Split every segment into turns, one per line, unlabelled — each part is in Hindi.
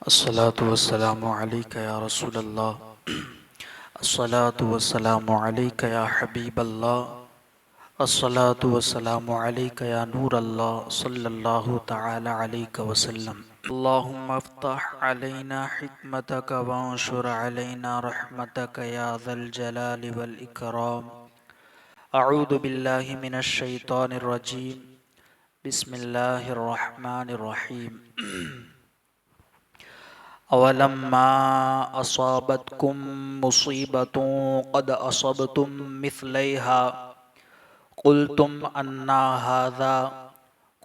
अस्सलातु वस्सलामु अलैका या रसूलल्लाह। अस्सलातु वस्सलामु अलैका या हबीबल्लाह। अस्सलातु वस्सलामु अलैका या नूरल्लाह सल्लल्लाहु तआला अलैका वसल्लम। अल्लाहुम्मा अफ्तह अलैना हिकमतक वंशुर अलैना रहमतक या ज़ल जलाली वल इकराम। अऊज़ु बिल्लाहि मिनश शैतानिर रजीम। बिस्मिल्लाहिर रहमानिर रहीम। अवलम्मा असाबतकुम मुसीबतुन क़द असबतुम मिस्लैहा क़ुल्तुम अन्ना हाज़ा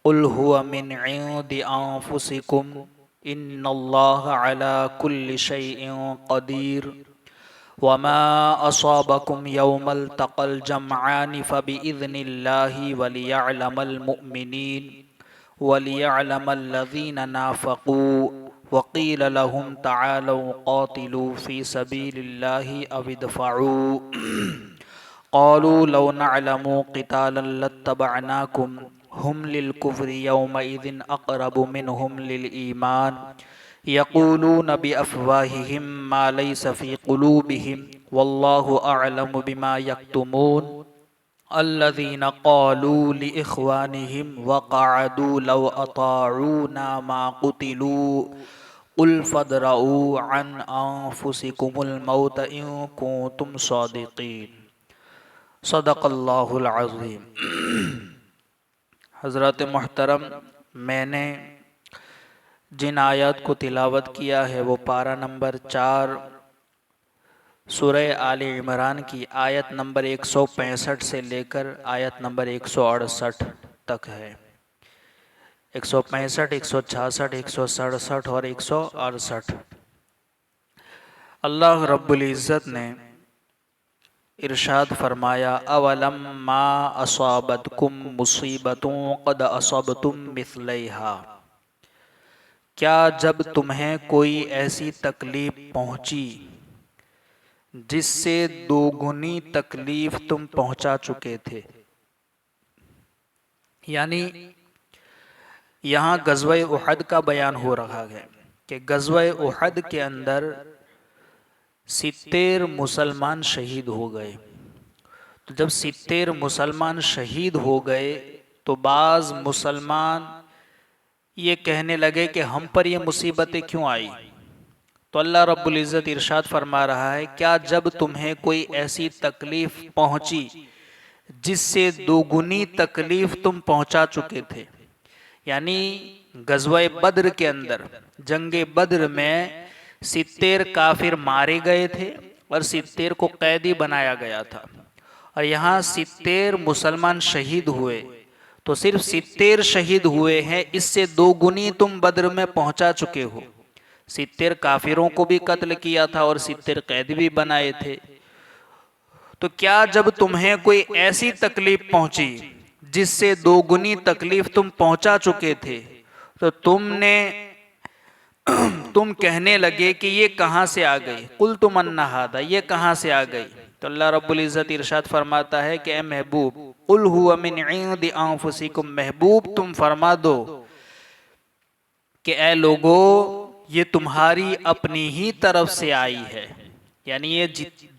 क़ुल हुवा मिन इंदि अन्फुसिकुम इन्नल्लाहा अला कुल्लि शैइन क़दीर वमा असाबकुम यौमल तक़ल जमआनि फ़बिइज़्निल्लाहि वलियअलमल मुअ्मिनीन वलियअलमल लज़ीना नाफ़क़ू वक़ील लहुम तआलौ क़ातिलू फ़ी सबीलिल्लाहि अव इदफ़अू क़ालू लौ नअलमु क़ितालन लत्तबअनाकुम हुम लिलकुफ़्रि यौमइज़िन अक़रबु मिनहुम लिलईमान यक़ूलून बिअफ़वाहिहिम मा लैस फ़ी क़ुलूबिहिम वल्लाहु अअलमु बिमा यक्तुमून अल्लज़ीना क़ालू लिइख़वानिहिम वक़अदू लौ अताऊना मा क़ुतिलू क़ुल फ़द्रऊ अन अन्फ़ुसिकुमुल मौत इन कुन्तुम सादिक़ीन। सदक़ल्लाहुल अज़ीम। हज़रत मुहतरम, मैंने जिन आयत को तिलावत किया है वो पारा नंबर 4 सूरह आले इमरान की आयत नंबर 165 से लेकर आयत नंबर 168 तक है। 165, 166, 167 और 168। अल्लाह रब्बुल इज़्ज़त ने इरशाद फरमाया, अवलम मा असाबतकुम मुसीबतुन क़द असबतुम मिस्लैहा। क्या जब तुम्हें कोई ऐसी तकलीफ पहुंची जिससे दोगुनी तकलीफ तुम पहुंचा चुके थे। यानी यहाँ गज़वा उहद का बयान हो रहा है कि गज़वा उहद के अंदर 70 मुसलमान शहीद हो गए। तो जब 70 मुसलमान शहीद हो गए तो बाज़ मुसलमान ये कहने लगे कि हम पर ये मुसीबतें क्यों आई। तो अल्लाह रब्बुल इज़्ज़त इरशाद फरमा रहा है, क्या जब तुम्हें कोई ऐसी तकलीफ पहुंची जिससे दोगुनी तकलीफ तुम पहुंचा चुके थे। यानी गज़वा बद्र के अंदर, जंगे बद्र में 70 काफिर मारे गए थे और 70 को कैदी बनाया गया था। और यहाँ 70 मुसलमान शहीद हुए, तो सिर्फ 70 शहीद हुए हैं, इससे दोगुनी तुम बद्र में पहुंचा चुके हो। 70 काफिरों को भी कत्ल किया था और 70 कैदी भी बनाए थे। तो क्या जब तुम्हें कोई ऐसी तकलीफ पहुंची जिससे दोगुनी तकलीफ तुम पहुंचा चुके थे तो तुम कहने लगे कि ये कहां से आ गई। कुल तुम अन्ना हादा, ये कहां से आ गई। तो अल्लाह रब्बुल इज़्ज़त इरशाद फरमाता है कि ए महबूब, कुल हुवा मिन इंदि अन्फुसिकुम, महबूब तुम फरमा दो कि ए लोगो, ये तुम्हारी अपनी ही तरफ से आई है। यानी ये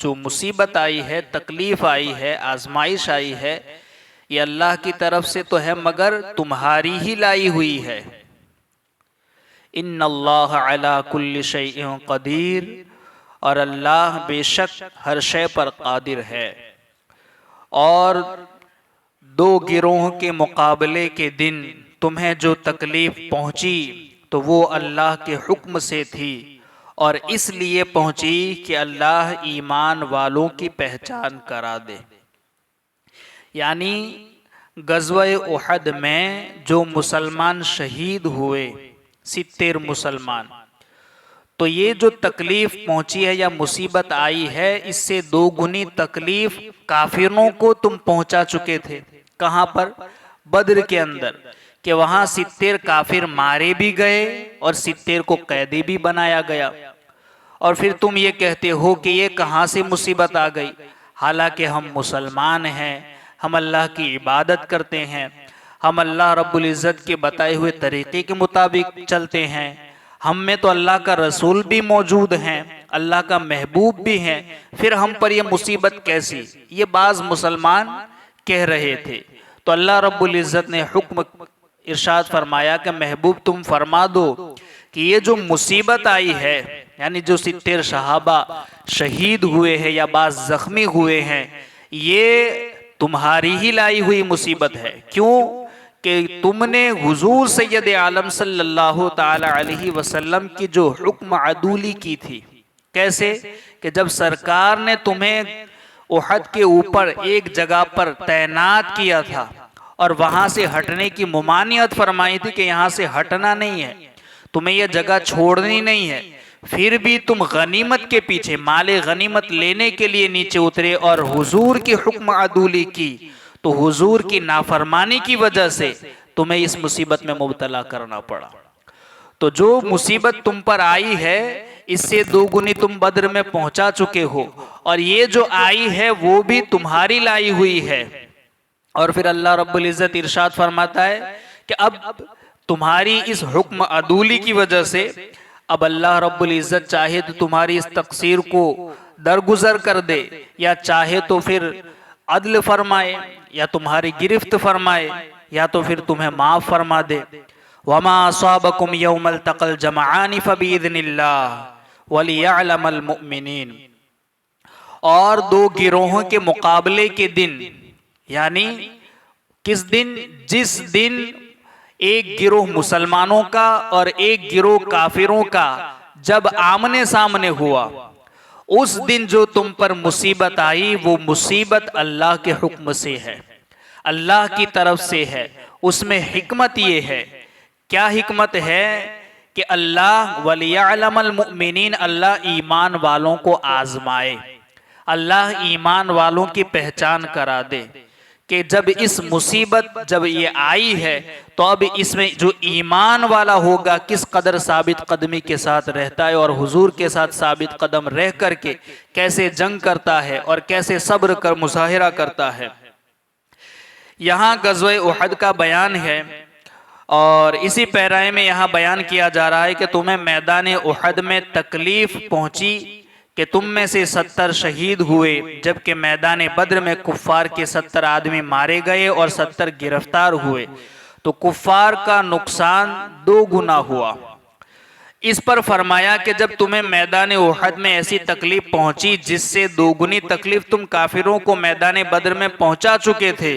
जो मुसीबत आई है, तकलीफ आई है, आजमाइश आई है, ये अल्लाह की तरफ से तो है मगर तुम्हारी ही लाई हुई है। इन्नल्लाह अला कुल्लि शैइन क़दीर, और अल्लाह बेशक हर शय पर कादिर है। और दो गिरोह के मुकाबले के दिन तुम्हें जो तकलीफ पहुंची तो वो अल्लाह के हुक्म से थी, और इसलिए पहुंची कि अल्लाह ईमान वालों की पहचान करा दे। यानी गज़वा उहद में जो मुसलमान शहीद हुए 70 मुसलमान, तो ये जो तकलीफ पहुंची है या मुसीबत आई है, इससे दोगुनी तकलीफ काफिरों को तुम पहुंचा चुके थे। कहां पर? बद्र के अंदर, कि वहां 70 काफिर मारे भी गए और 70 को कैदी भी बनाया गया। और फिर तुम ये कहते हो कि ये कहां से मुसीबत आ गई। हालांकि हम मुसलमान हैं, हम अल्लाह की इबादत करते हैं, हम अल्लाह रब्बुल इज़्ज़त के बताए हुए तरीक़े के मुताबिक चलते हैं, हम में तो अल्लाह का रसूल भी मौजूद हैं, अल्लाह का महबूब भी हैं, फिर हम पर ये मुसीबत कैसी? ये बाज मुसलमान कह रहे थे। तो अल्लाह रब्बुल इज़्ज़त ने हुक्म इरशाद फरमाया कि महबूब तुम फरमा दो कि ये जो मुसीबत आई है, यानी जो 70 सहाबा शहीद हुए हैं या बाज जख्मी हुए हैं, ये तुम्हारी ही लाई हुई मुसीबत है। क्यों? कि तुमने हुजूर सैयद आलम सल्लल्लाहु ताला अलैहि वसल्लम की जो हुक्म अदूली की थी। कैसे? कि जब सरकार ने तुम्हें उहद के ऊपर एक जगह पर तैनात किया था और वहां से हटने की मुमानियत फरमाई थी कि यहाँ से हटना नहीं है, तुम्हें यह जगह छोड़नी नहीं है, फिर भी तुम गनीमत के पीछे माले गनीमत लेने के लिए नीचे उतरे और हुजूर की हुक्म अदूली की, तो हुजूर की नाफरमानी की वजह से तुम्हें इस मुसीबत में मुब्तला करना पड़ा। तो जो मुसीबत तुम पर आई है, इससे दोगुनी तुम बद्र में पहुंचा चुके हो, और ये जो आई है वो भी तुम्हारी लाई हुई है। और फिर अल्लाह रब्बुल इज़्ज़त इरशाद फरमाता है कि अब तुम्हारी इस हुक्म अदूली की वजह से अब अल्लाह रब्बुल इज़्ज़त चाहे तो तुम्हारी इस तकसीर को दरगुजर कर दे, या चाहे तो फिर अदल फरमाए, या तुम्हारी गिरफ्त फरमाए, या तो फिर तुम्हें माफ फरमा दे। वमा असाबकुम यौमल तक़ल जमआनी फबिइज़्निल्लाह वलियअलमल मुमिनीन। और दो गिरोहों के मुकाबले के दिन, यानी किस दिन? जिस दिन एक गिरोह मुसलमानों का और एक गिरोह काफिरों का जब आमने सामने हुआ, उस दिन जो तुम पर मुसीबत आई, वो मुसीबत अल्लाह के हुक्म से है, अल्लाह की तरफ से है। उसमें हिकमत ये है। क्या हिकमत है? कि अल्लाह वलियअलमल मुमिनीन, अल्लाह ईमान वालों को आजमाए, अल्लाह ईमान वालों की पहचान करा दे कि जब इस मुसीबत जब ये आई है, तो अब इसमें जो ईमान वाला होगा किस कदर साबित कदमी के साथ रहता है और हुजूर के साथ साबित कदम रह करके कैसे जंग करता है और कैसे सब्र कर मुजाहिरा करता है। यहाँ गज़वे उहद का बयान है, और इसी पैराए में यहाँ बयान किया जा रहा है कि तुम्हें मैदान उहद में तकलीफ पहुंची कि तुम में से 70 शहीद हुए, जबकि मैदान बद्र में कुफ्फार के 70 आदमी मारे गए और 70 गिरफ्तार हुए, तो कुफ्फार का नुकसान 2 गुना हुआ। इस पर फरमाया कि जब तुम्हें मैदान उहद में ऐसी तकलीफ पहुंची जिससे 2 गुनी तकलीफ तुम काफिरों को मैदान बद्र में पहुंचा चुके थे,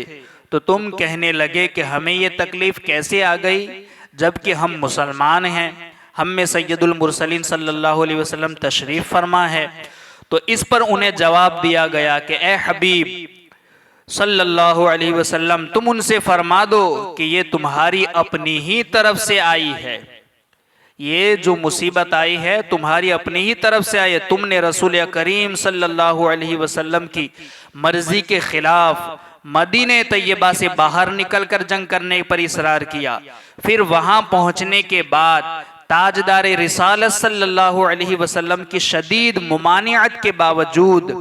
तो तुम कहने लगे कि हमें ये तकलीफ कैसे आ गई, जबकि हम मुसलमान हैं, हम में सैयदुल मुरसलीन सल्लल्लाहु अलैहि वसल्लम तशरीफ फरमा है। तो इस पर उन्हें जवाब दिया गया कि ए हबीब सल्लल्लाहु अलैहि वसल्लम, तुम उनसे फरमा दो कि ये तुम्हारी अपनी ही तरफ से आई है, ये जो मुसीबत आई है तुम्हारी अपनी ही तरफ से आई है। तुमने रसूल करीम सल्लल्लाहु अलैहि वसल्लम की मर्जी के खिलाफ मदीने तैयबा से बाहर निकलकर जंग करने पर इसरार किया, फिर वहां पहुंचने के बाद ताजदार रिसालत सल्लल्लाहु अलैहि वसल्लम की शदीद मुमानियत के बावजूद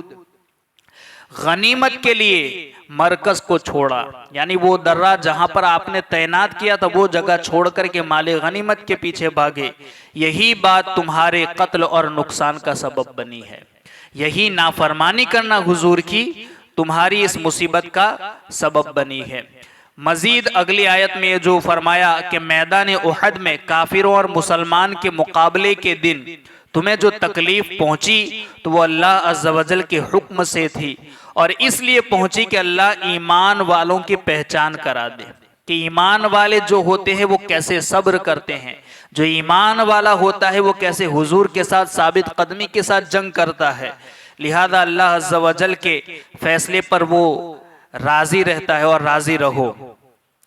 गनीमत के लिए मरकज को छोड़ा, यानी वो दर्रा जहां पर आपने तैनात किया था वो जगह छोड़ करके माले गनीमत के पीछे भागे। यही बात तुम्हारे कत्ल और नुकसान का सबब बनी है, यही नाफरमानी करना हुजूर की तुम्हारी इस मुसीबत का सबब बनी है। मजीद अगली आयत में जो फरमाया कि मैदान उहद में काफिरों और मुसलमान के मुकाबले के दिन तुम्हें जो तकलीफ पहुंची, तो वो अल्लाह अज़्ज़ वजल के हुक्म से थी, और इसलिए पहुंची कि अल्लाह ईमान वालों की पहचान करा दे कि ईमान वाले जो होते हैं वो कैसे सब्र करते हैं, जो ईमान वाला होता है वो कैसे हुजूर के साथ साबित कदमी के साथ जंग करता है। लिहाजा अल्लाह अज़्ज़ वजल के फैसले पर वो राजी रहता है, और राजी रहो।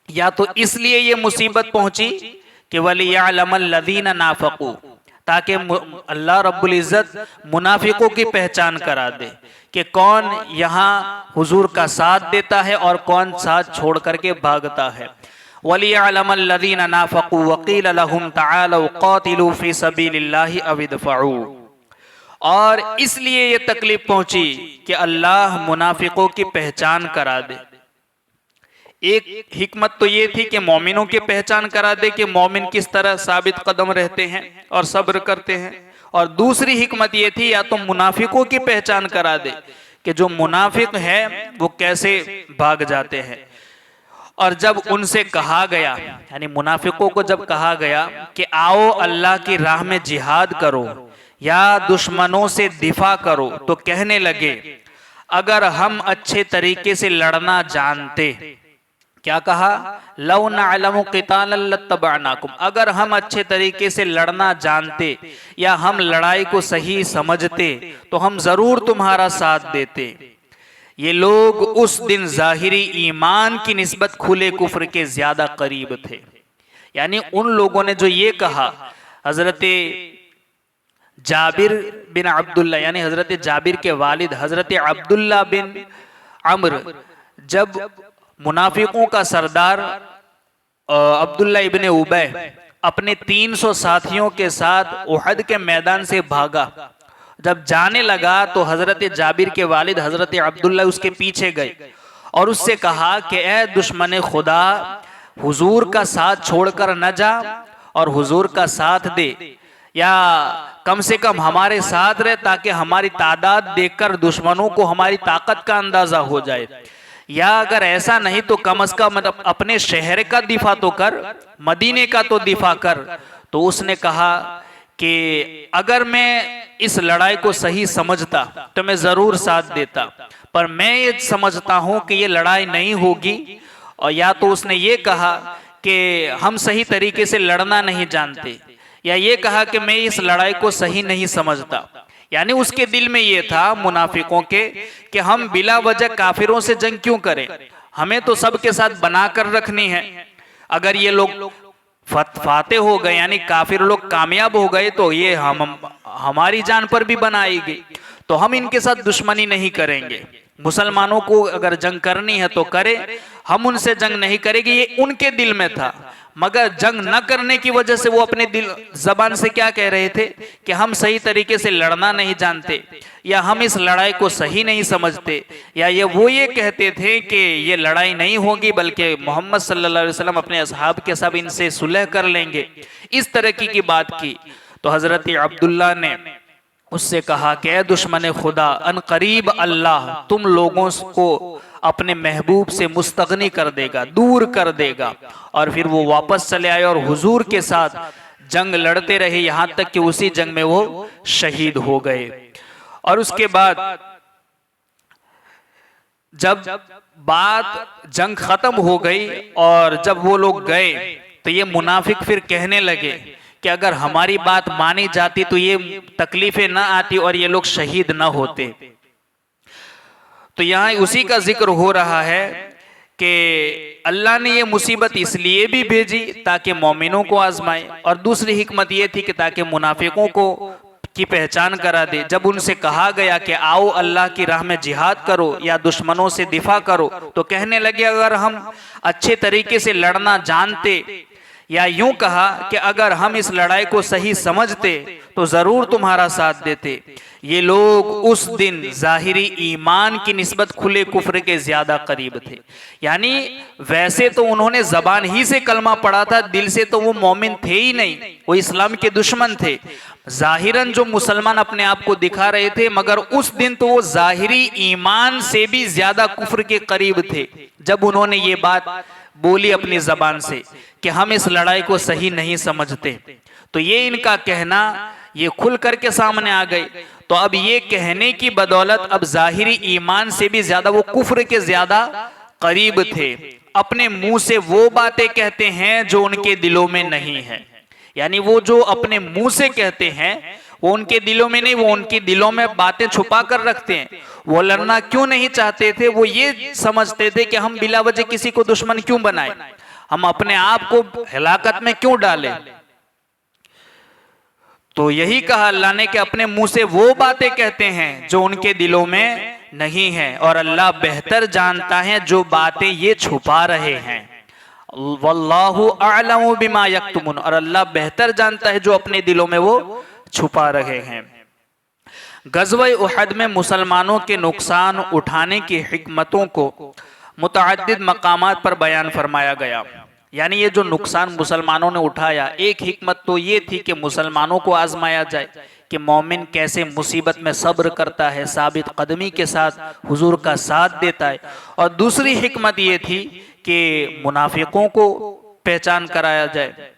या तो इसलिए ये मुसीबत पहुंची कि वलियअलमल लज़ीना नाफ़क़ू, ताकि अल्लाह रब्बुल इज़्ज़त मुनाफिकों की पहचान करा दे कि कौन यहाँ हुजूर का साथ देता है और कौन साथ छोड़ करके भागता है। वलियअलमल लज़ीना नाफ़क़ू वक़ील लहुम तआलू क़ातिलू फ़ी सबीलिल्लाहि अव इदफ़ऊ, और इसलिए ये तकलीफ पहुंची कि अल्लाह मुनाफिकों की पहचान करा दे। एक हिकमत तो ये थी कि मोमिनों की पहचान करा दे कि मोमिन किस तरह साबित कदम रहते हैं और सब्र करते हैं, और दूसरी हिकमत ये थी या तो मुनाफिकों की पहचान करा दे कि जो मुनाफिक है वो कैसे भाग जाते हैं। और जब उनसे कहा गया, यानी मुनाफिकों को जब कहा गया कि आओ अल्लाह की राह में जिहाद करो या दुश्मनों से दिफा करो, तो कहने लगे अगर हम अच्छे तरीके से लड़ना जानते, क्या कहा, लौ नअलमु क़ितालन लत्तबअनाकुम, अगर हम अच्छे तरीके से लड़ना जानते या हम लड़ाई को सही समझते तो हम जरूर तुम्हारा साथ देते। ये लोग उस दिन जाहिरी ईमान की निस्बत खुले कुफ्र के ज्यादा करीब थे। यानी उन लोगों ने जो ये कहा, हजरत जाबिर बिन अब्दुल्ला यानी हजरत जाबिर के वालिद हजरत अब्दुल्ला बिन अम्र, जब मुनाफिकों का सरदार अब्दुल्ला इब्ने उबै अपने 300 साथियों के साथ उहद के मैदान से भागा, जब जाने लगा तो हजरत जाबिर के वालिद हजरत अब्दुल्ला उसके पीछे गए और उससे कहा कि ए दुश्मन खुदा, हुजूर का साथ छोड़कर न जा और हुजूर का साथ दे, या कम से कम हमारे साथ रहे ताकि हमारी तादाद देखकर दुश्मनों को हमारी ताकत का अंदाजा हो जाए, या अगर ऐसा नहीं तो कम से कम अपने शहर का दिफा तो कर, मदीने का तो दिफा कर। तो उसने कहा कि अगर मैं इस लड़ाई को सही समझता तो मैं जरूर साथ देता, पर मैं ये समझता हूं कि ये लड़ाई नहीं होगी। और या तो उसने ये कहा कि हम सही तरीके से लड़ना नहीं जानते, या ये कहा कि मैं इस लड़ाई को सही नहीं समझता। यानी उसके दिल में ये था मुनाफिकों के कि हम बिला वजह काफिरों से जंग क्यों करें, हमें तो सबके साथ बनाकर रखनी है। अगर ये लोग फाते हो गए यानी काफिर लोग कामयाब हो गए तो ये हमारी जान पर भी बनाएगी, तो हम इनके साथ दुश्मनी नहीं करेंगे। मुसलमानों को अगर जंग करनी है तो करे, हम उनसे जंग नहीं करेंगे, ये उनके दिल में था। मगर जंग न करने की वजह से वो अपने दिल जबान से क्या कह रहे थे कि हम सही तरीके से लड़ना नहीं जानते, या हम इस लड़ाई को सही नहीं समझते, या ये कहते थे कि ये लड़ाई नहीं होगी बल्कि मोहम्मद सल्लल्लाहु अलैहि वसल्लम अपने असहाब के सब इनसे सुलह कर लेंगे। इस तरह की बात की तो हजरत अब्दुल्ला ने उससे कहा कि ए दुश्मन खुदा, अन करीब अल्लाह तुम लोगों को अपने महबूब से मुस्तगनी कर देगा, दूर कर देगा। और फिर वो वापस चले आए और हुजूर के साथ जंग लड़ते रहे, यहां तक कि उसी जंग में वो शहीद हो गए। और उसके बाद जब बात जंग खत्म हो गई और जब वो लोग गए तो ये मुनाफिक फिर कहने लगे कि अगर हमारी बात मानी जाती तो ये तकलीफें ना आती और ये लोग शहीद ना होते। तो यहाँ उसी का जिक्र हो रहा है कि अल्लाह ने ये मुसीबत इसलिए भी भेजी ताकि मोमिनों को आजमाए, और दूसरी हिकमत ये थी कि ताकि मुनाफिकों को की पहचान करा दे। जब उनसे कहा गया कि आओ अल्लाह की राह में जिहाद करो या दुश्मनों से दिफा करो, तो कहने लगे अगर हम अच्छे तरीके से लड़ना जानते, या यूं कहा कि अगर हम इस लड़ाई को सही समझते तो जरूर तुम्हारा साथ देते। ये लोग उस दिन जाहिरी ईमान की निस्बत खुले कुफ्र के ज्यादा करीब थे। यानी वैसे तो उन्होंने जबान ही से कलमा पढ़ा था, दिल से तो वो मोमिन थे ही नहीं, वो इस्लाम के दुश्मन थे। जाहिरन जो मुसलमान अपने आप को दिखा रहे थे, मगर उस दिन तो वो जाहिरी ईमान से भी ज्यादा कुफ्र के करीब थे जब उन्होंने ये बात बोली अपनी जबान से कि हम इस लड़ाई को सही नहीं समझते। तो ये इनका कहना ये खुल करके सामने आ गई। तो अब ये कहने की बदौलत अब जाहिरी ईमान से भी ज्यादा वो कुफ्र के ज्यादा करीब थे। अपने मुंह से वो बातें कहते हैं जो उनके दिलों में नहीं है। यानी वो जो अपने मुंह से कहते हैं वो उनके दिलों में नहीं, वो उनके दिलों में बातें छुपा कर रखते हैं। वो लड़ना क्यों नहीं चाहते थे, वो ये समझते थे कि हम बिला वजह किसी को दुश्मन क्यों बनाए, हम अपने आप को हलाकत में क्यों डालें। तो यही कहा अल्लाह ने कि अपने मुंह से वो बातें कहते हैं जो उनके दिलों में नहीं है, और अल्लाह बेहतर जानता है जो बातें ये छुपा रहे हैं। वल्लाहु अअलमु बिमा यक्तुमून, और अल्लाह बेहतर जानता है जो अपने दिलों में वो छुपा रहे हैं। गज़वा उहद में मुसलमानों के नुकसान उठाने की हिकमतों को मुतअद्दिद मकामात पर बयान फरमाया गया। यानी ये जो नुकसान मुसलमानों ने उठाया, एक हिकमत तो ये थी कि मुसलमानों को आजमाया जाए कि मोमिन कैसे मुसीबत में सब्र करता है, साबित कदमी के साथ हुजूर का साथ देता है। और दूसरी हिकमत ये थी कि मुनाफिकों को पहचान कराया जाए,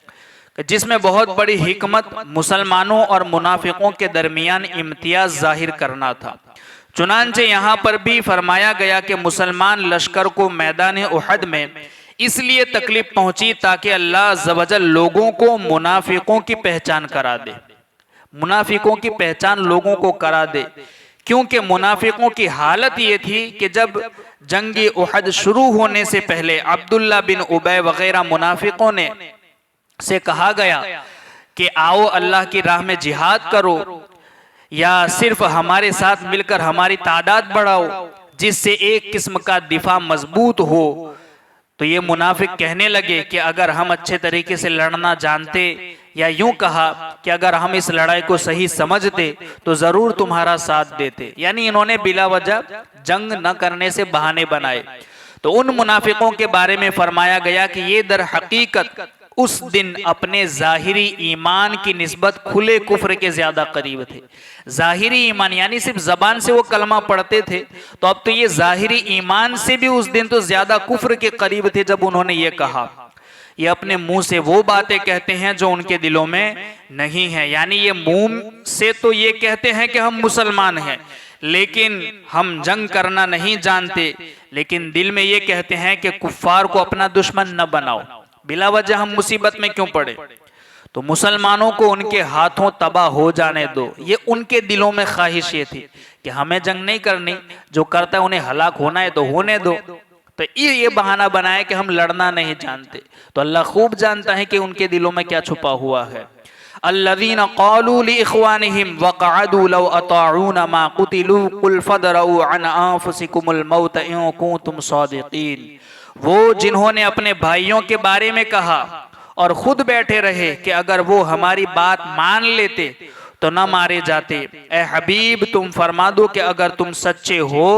जिसमें बहुत बड़ी हिकमत मुसलमानों और मुनाफिकों के दरमियान इम्तियाज जाहिर करना था। चुनांचे यहाँ पर भी फरमाया गया कि मुसलमान लश्कर को मैदान उहद में इसलिए तकलीफ पहुंची ताकि अल्लाह ज़वजल लोगों को मुनाफिकों की पहचान करा दे, मुनाफिकों की पहचान लोगों को करा दे। क्योंकि मुनाफिकों की हालत ये थी कि जब जंगी उहद शुरू होने से पहले अब्दुल्ला बिन उबय वगैरह मुनाफिकों ने से कहा गया कि आओ अल्लाह की राह में जिहाद करो या सिर्फ हमारे साथ मिलकर हमारी तादाद बढ़ाओ जिससे एक किस्म का दिफा मजबूत हो। तो ये मुनाफिक कहने लगे कि अगर हम अच्छे तरीके से लड़ना जानते, या यूं कहा कि अगर हम इस लड़ाई को सही समझते तो जरूर तुम्हारा साथ देते। यानी इन्होंने बिला वजह जंग न करने से बहाने बनाए। तो उन मुनाफिकों के बारे में फरमाया गया कि ये दर हकीकत उस दिन अपने जाहिरी ईमान की निस्बत खुले कुफ्र के ज्यादा करीब थे। जाहिरी ईमान यानी सिर्फ जबान से वो कलमा पढ़ते थे, तो अब तो ये जाहिरी ईमान से भी उस दिन तो ज्यादा कुफ्र के करीब थे जब उन्होंने ये कहा। ये अपने मुंह से वो बातें कहते हैं जो उनके दिलों में नहीं है। यानी ये मुंह से तो ये कहते हैं कि हम मुसलमान हैं, लेकिन हम जंग करना नहीं जानते, लेकिन दिल में ये कहते हैं कि कुफ्फार को अपना दुश्मन न बनाओ, बिला वजह हम मुसीबत में क्यों पड़े, तो मुसलमानों को उनके हाथों तबाह हो जाने दो। ये उनके दिलों में ख्वाहिश ये थी कि हमें जंग नहीं करनी, जो करता है उन्हें हलाक होना है तो होने दो। तो ये बहाना बनाया कि हम लड़ना नहीं जानते। तो अल्लाह खूब जानता है कि उनके दिलों में क्या छुपा हुआ है। अल्लज़ीना क़ालू लिइख़वानिहिम वक़अदू लौ अताऊना मा क़ुतिलू क़ुल फ़दरऊ अन अनफ़ुसिकुमुल मौत इन कुंतुम सादिक़ीन। वो जिन्होंने अपने भाइयों के बारे में कहा और खुद बैठे रहे कि अगर वो हमारी बात मान लेते तो न मारे जाते। ए हबीब तुम फरमा दो कि अगर तुम सच्चे हो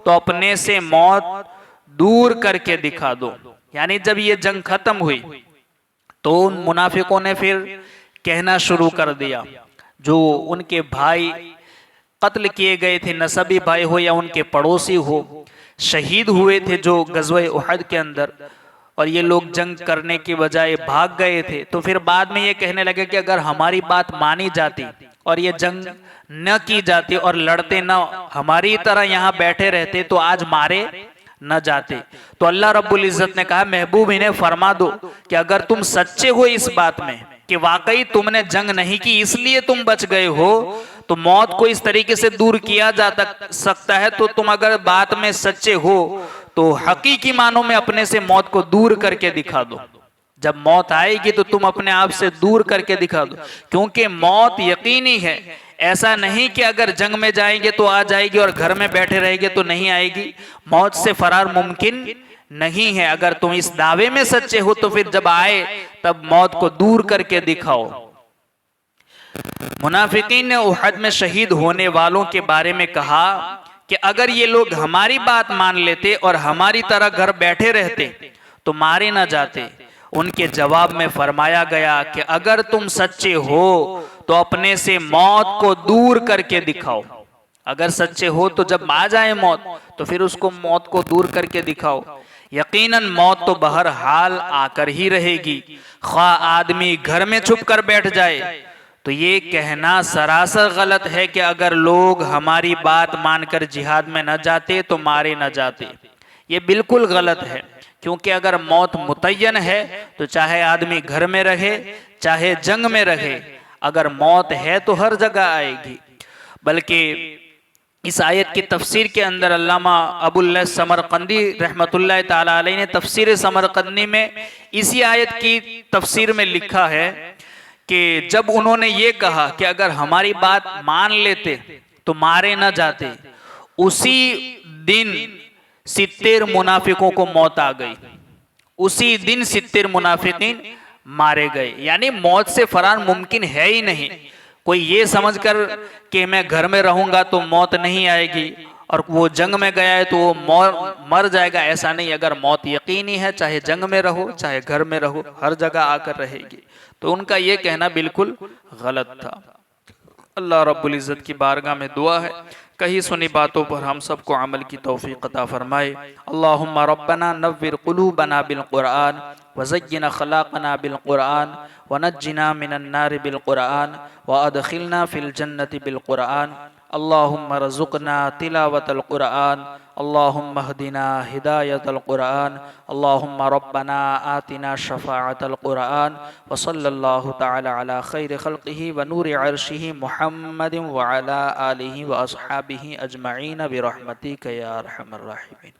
तो अपने से मौत दूर करके दिखा दो। यानी जब ये जंग खत्म हुई तो उन मुनाफिकों ने फिर कहना शुरू कर दिया, जो उनके भाई कत्ल किए गए थे, नसबी भाई हो या उनके पड़ोसी हो, शहीद हुए थे जो गज़वे उहद के अंदर, और ये लोग जंग करने की बजाय भाग गए थे। तो फिर बाद में ये कहने लगे कि अगर हमारी बात मानी जाती और ये जंग न की जाती और लड़ते न हमारी तरह यहाँ बैठे रहते तो आज मारे न जाते। तो अल्लाह रब्बुल इज़्ज़त ने कहा महबूब इन्हें फरमा दो कि अगर तुम सच्चे हो इस बात में कि वाकई तुमने जंग नहीं की इसलिए तुम बच गए हो, तो मौत को इस तरीके से दूर किया जा सकता है, तो तुम अगर बात में सच्चे हो तो हकीकी मानों में अपने से मौत को दूर करके दिखा दो। जब मौत आएगी तो तुम अपने आप से दूर करके दिखा दो, क्योंकि मौत यकीनी है। ऐसा नहीं कि अगर जंग में जाएंगे तो आ जाएगी और घर में बैठे रहेंगे तो नहीं आएगी। मौत से फरार मुमकिन नहीं है। अगर तुम इस दावे में सच्चे हो तो फिर जब आए तब मौत को दूर करके दिखाओ। मुनाफिकीन ने उहद में शहीद होने वालों के बारे में कहा कि अगर ये लोग हमारी बात मान लेते और हमारी तरह घर बैठे रहते तो मारे न जाते। उनके जवाब में फरमाया गया कि अगर तुम सच्चे हो तो अपने से मौत को दूर करके दिखाओ। अगर सच्चे हो तो जब आ जाए मौत तो फिर उसको मौत को दूर करके दिखाओ। यकीनन मौत तो बहरहाल आकर ही रहेगी, ख्वाह आदमी घर में छुप कर बैठ जाए। तो ये कहना सरासर गलत है कि अगर लोग हमारी बात मानकर जिहाद में न जाते तो मारे न जाते। ये बिल्कुल गलत है, क्योंकि अगर मौत मुतय्यन है तो चाहे आदमी घर में रहे चाहे जंग में रहे, अगर मौत है तो हर जगह आएगी। बल्कि इस आयत की तफसीर के अंदर अल्लामा अबुल समरकंदी रहमतुल्लाह ताला अलैह ने तफसीर समरकंदी में इसी आयत की तफसीर में लिखा है कि जब उन्होंने ये कहा कि अगर हमारी बात मान लेते तो मारे न जाते, उसी दिन 70 मुनाफिकों को मौत आ गई। उसी दिन 70 मुनाफिकीन मारे गए। यानी मौत से फरार मुमकिन है ही नहीं। कोई ये समझकर कि मैं घर में रहूंगा तो मौत नहीं आएगी और वो जंग में गया है तो वो मर जाएगा, ऐसा नहीं। अगर मौत यकीनी है, चाहे जंग में रहो चाहे घर में रहो, हर जगह आकर रहेगी। तो उनका ये कहना बिल्कुल गलत था। अल्लाह रब्बुल इज़्ज़त की बारगाह में दुआ है कही सुनी बातों पर हम सबको अमल की तौफीक अता फरमाए। अल्लाहुम्मा रब्बना नव्विर कुलूबना बिल कुरआन वज़य्यिन अखलाक़ना बिल कुरआन वनज्जिना मिनन नार बिल कुरआन व अदखिलना फिल जन्नति बिल कुरआन। अल्लाहुम्मा रज़ुक़ना तिलावतल कुरआन, अल्लाहुम्मा हदिना हिदायतल कुरआन, अल्लाहुम्मा रब्बना आतिना शफ़ाअतल कुरआन व सल्लल्लाहु तआला अला खैरि खल्क़िही व नूरि अर्शिही मुहम्मदिन व अला आलिही व अस्हाबिही अजमईन बिरहमतिका या अरहमर राहिमीन।